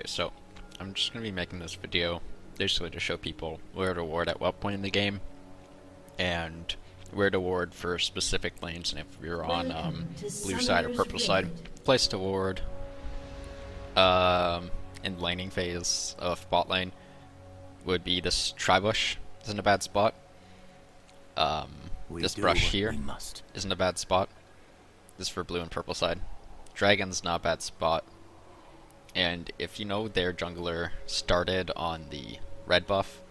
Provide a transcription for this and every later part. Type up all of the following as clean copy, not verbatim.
So I'm just going to be making this video basically to show people where to ward at what point in the game and where to ward for specific lanes, and if you're on blue side or purple side, place to ward in laning phase of bot lane would be this Tribush. Isn't a bad spot. This brush here isn't a bad spot. This is for blue and purple side. Dragon's not a bad spot. And if you know their jungler started on the red buff,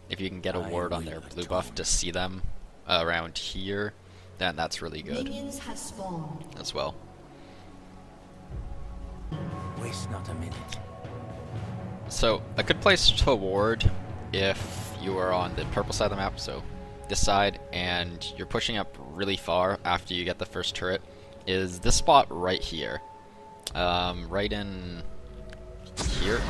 if you can get a ward on their blue buff to see them around here, then that's really good as well. Waste not a minute. So a good place to ward if you are on the purple side of the map, so this side, and you're pushing up really far after you get the first turret, is this spot right here. Right in here.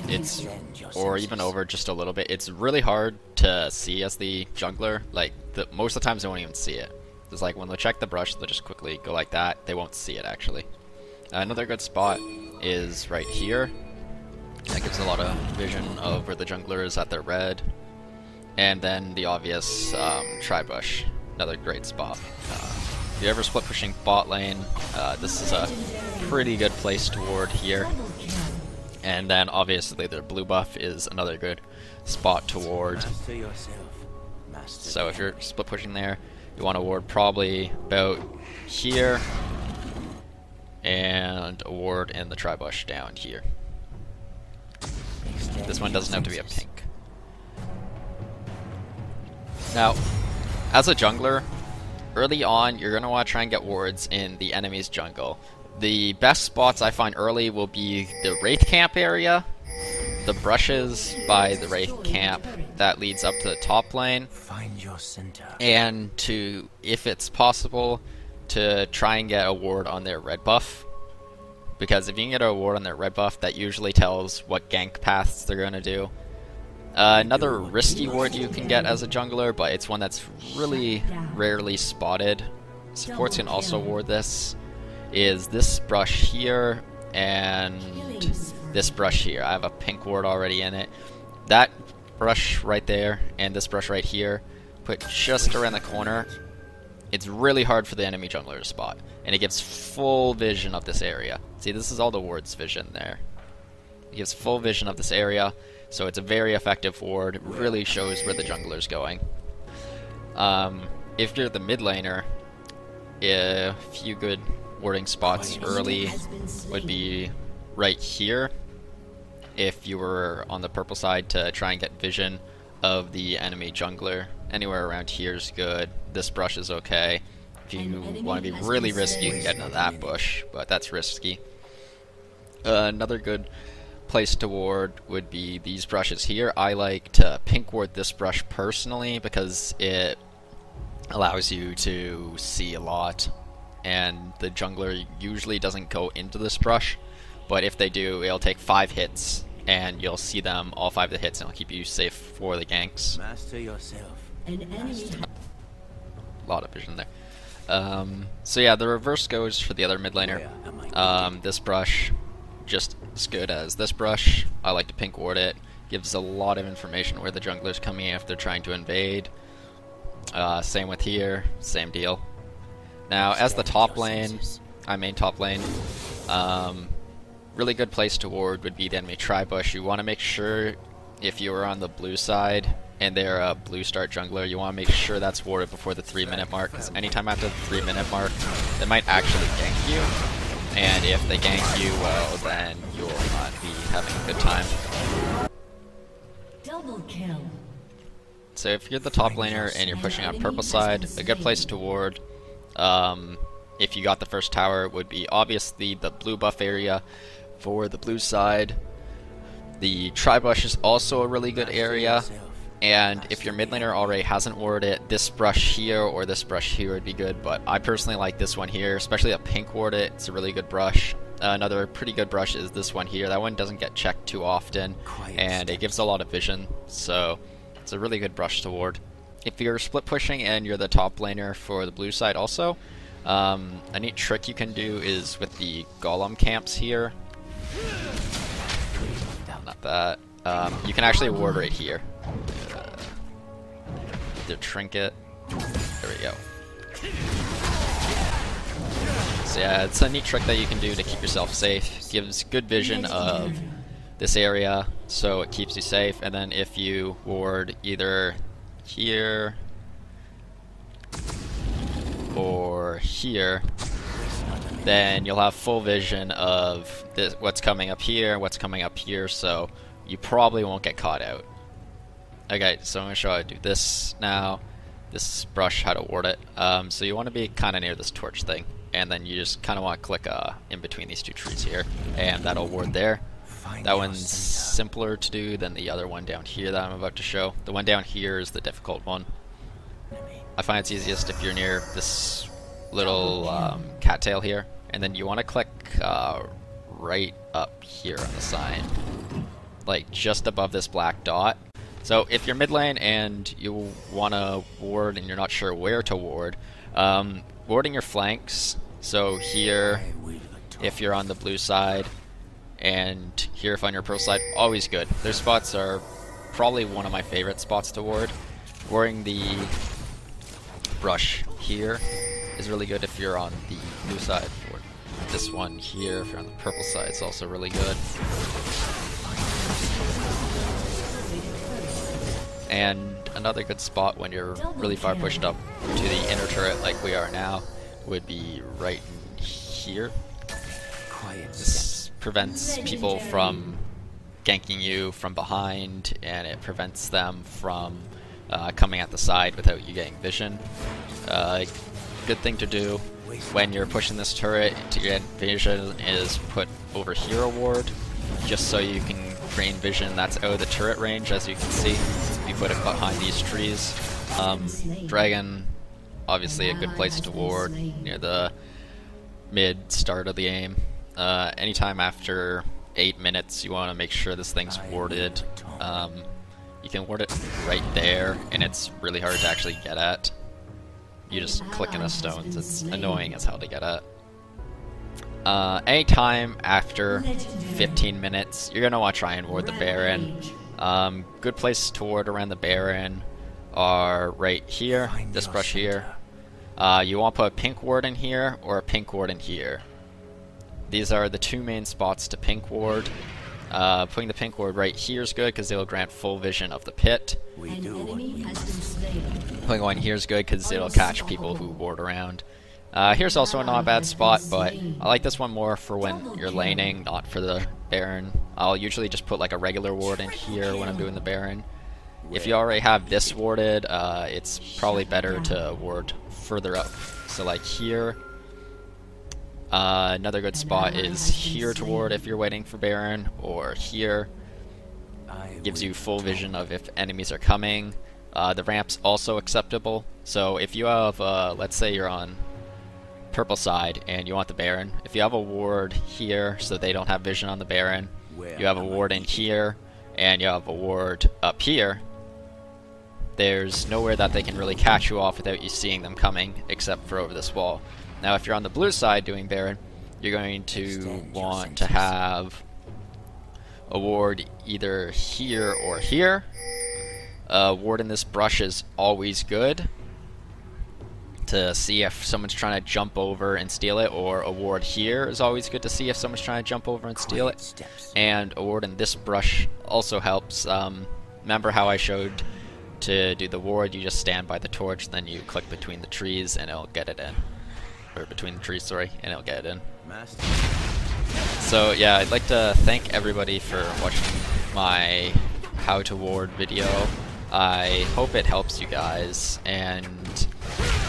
It's, or even over just a little bit. It's really hard to see as the jungler. Like, most of the times they won't even see it. It's like when they check the brush, they'll just quickly go like that. They won't see it actually. Another good spot is right here. That gives a lot of vision of where the jungler is at their red. And then the obvious Tribush, another great spot. If you're ever split pushing bot lane, this is a pretty good place to ward here. And then obviously their blue buff is another good spot to ward. So if you're split pushing there, you want to ward probably about here, and a ward in the Tribush down here. This one doesn't have to be a pink. Now, as a jungler, early on you're going to want to try and get wards in the enemy's jungle. The best spots I find early will be the Wraith camp area, the brushes by the Wraith camp that leads up to the top lane, Find your center. and to, if it's possible, to try and get a ward on their red buff. Because if you can get a ward on their red buff, that usually tells what gank paths they're going to do. Another risky ward you can get as a jungler, but it's one that's really rarely spotted. Supports can also ward this. Is this brush here and this brush here. I have a pink ward already in it. That brush right there and this brush right here, put just around the corner. It's really hard for the enemy jungler to spot, and it gives full vision of this area. See, this is all the ward's vision there. It gives full vision of this area, so it's a very effective ward. It really shows where the jungler's going. If you're the mid laner, a few good warding spots early would be right here. If you were on the purple side, to try and get vision of the enemy jungler, anywhere around here is good. This brush is okay. If you want to be really risky, you can get into that bush, but that's risky. Another good place to ward would be these brushes here. I like to pink ward this brush personally because it allows you to see a lot, and the jungler usually doesn't go into this brush, but if they do, it'll take 5 hits and you'll see them all 5 of the hits, and it'll keep you safe for the ganks. Master yourself. A lot of vision there. So yeah, the reverse goes for the other mid laner. This brush, just as good as this brush. I like to pink ward it. Gives a lot of information where the jungler's coming in if they're trying to invade. Same with here, same deal. Now, as the top lane, I main top lane, really good place to ward would be the enemy Tribush. You want to make sure, if you are on the blue side and they're a blue start jungler, you want to make sure that's warded before the 3-minute mark, because anytime after the 3-minute mark, they might actually gank you, and if they gank you, well, then you'll not be having a good time. Double kill. So if you're the top laner and you're pushing on purple side, a good place to ward, if you got the first tower, would be obviously the blue buff area for the blue side. The Tribush is also a really good area, and if your mid laner already hasn't warded it, this brush here or this brush here would be good, but I personally like this one here, especially a pink ward it. It's a really good brush. Another pretty good brush is this one here. That one doesn't get checked too often, and it gives a lot of vision, so it's a really good brush to ward. If you're split pushing and you're the top laner for the blue side also, a neat trick you can do is with the golem camps here. about that. You can actually ward right here. The trinket. There we go. So yeah, it's a neat trick that you can do to keep yourself safe. Gives good vision of this area, so it keeps you safe. And then if you ward either here or here, then you'll have full vision of this, what's coming up here, what's coming up here, so you probably won't get caught out. Okay, so I'm going to show you how to do this now. This brush, how to ward it. So you want to be kind of near this torch thing, and then you just kind of want to click in between these two trees here, and that'll ward there. That one's simpler to do than the other one down here that I'm about to show. The one down here is the difficult one. I find it's easiest if you're near this little cattail here, and then you want to click right up here on the sign, like just above this black dot. So if you're mid lane and you want to ward and you're not sure where to ward, warding your flanks, so here if you're on the blue side and here if on your purple side, always good. Their spots are probably one of my favorite spots to ward. Warding the brush here is really good if you're on the blue side. Or this one here, if you're on the purple side, is also really good. And another good spot when you're really far pushed up to the inner turret like we are now would be right in here. This prevents people from ganking you from behind, and it prevents them from coming at the side without you getting vision. Good thing to do when you're pushing this turret to get vision is put over here a ward, just so you can gain vision that's out of the turret range. As you can see, you put it behind these trees. Dragon, obviously a good place to ward near the mid start of the game. Anytime after 8 minutes you want to make sure this thing's warded. You can ward it right there, and it's really hard to actually get at. You just click in the stones, it's annoying as hell to get at. Anytime after 15 minutes, you're going to want to try and ward the Baron. Good places to ward around the Baron are right here, this brush here. You want to put a pink ward in here or a pink ward in here. These are the two main spots to pink ward. Putting the pink ward right here is good because it'll grant full vision of the pit. Putting one here is good because it'll catch people who ward around. Here's also a not bad spot, but I like this one more for when you're laning, not for the Baron. I'll usually just put like a regular ward in here when I'm doing the Baron. If you already have this warded, it's probably better to ward further up. So like here. Another good spot is here to ward if you're waiting for Baron, or here. Gives you full vision of if enemies are coming. The ramp's also acceptable. So if you have, let's say you're on purple side and you want the Baron, if you have a ward here so they don't have vision on the Baron, you have a ward in here, and you have a ward up here, there's nowhere that they can really catch you off without you seeing them coming, except for over this wall. Now if you're on the blue side doing Baron, you're going to want to have a ward either here or here. Ward in this brush is always good to see if someone's trying to jump over and steal it, or a ward here is always good to see if someone's trying to jump over and steal it. And a ward in this brush also helps. Remember how I showed to do the ward, you just stand by the torch, then you click between the trees and it'll get it in. Or between the trees, sorry, and it'll get it in. So yeah, I'd like to thank everybody for watching my how to ward video. I hope it helps you guys, and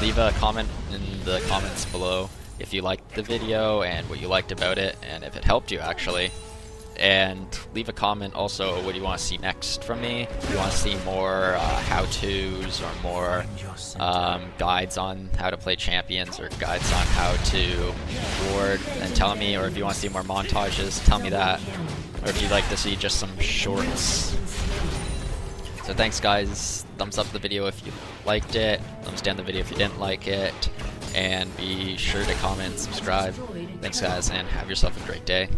leave a comment in the comments below if you liked the video and what you liked about it, and if it helped you actually. And leave a comment also what you want to see next from me. If you want to see more how-tos or more guides on how to play champions, or guides on how to ward, then tell me. Or if you want to see more montages, tell me that. Or if you'd like to see just some shorts. So thanks guys, thumbs up the video if you liked it, thumbs down the video if you didn't like it, and be sure to comment and subscribe. Thanks guys, and have yourself a great day.